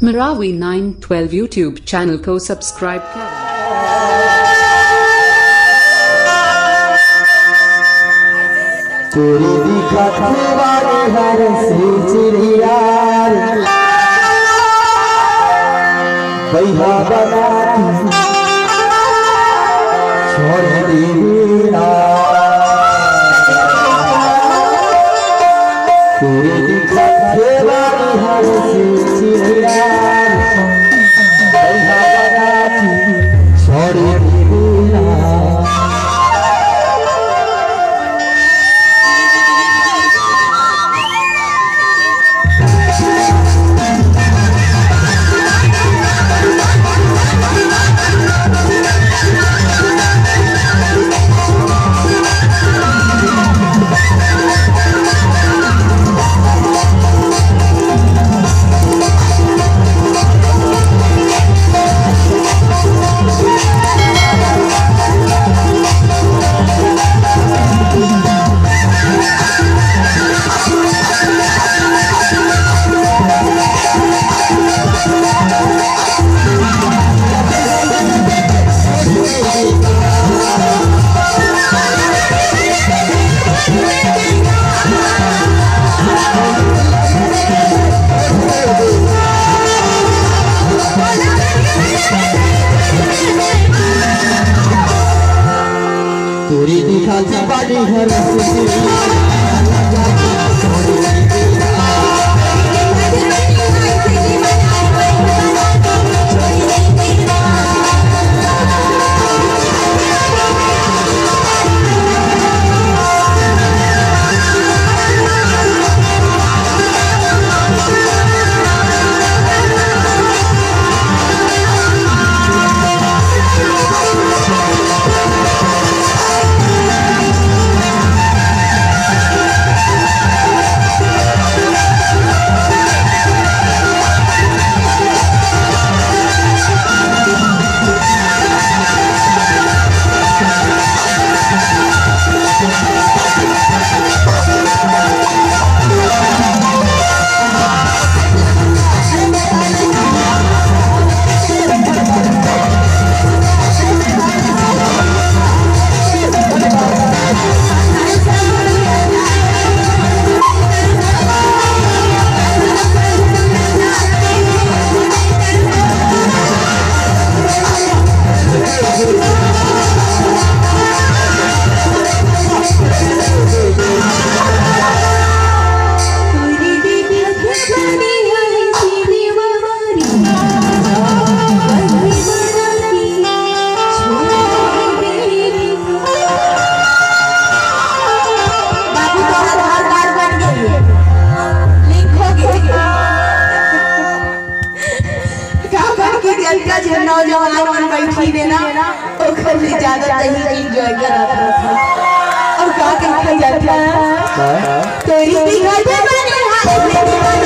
Marawi 912 YouTube channel को subscribe करें। तेरी दिखाने वाली हर सी चिड़िया बैहा बनाती छोड़ दी तेरी दिखाने वाली हर सी चिड़िया बैहा बनाती छोड़ दी तेरी दिखाती वाली हर नौजवान बैठी देना और खाली ज्यादा नहीं एंजॉय करता था और का कहते जाता तेरी दिखाते बने हाथ में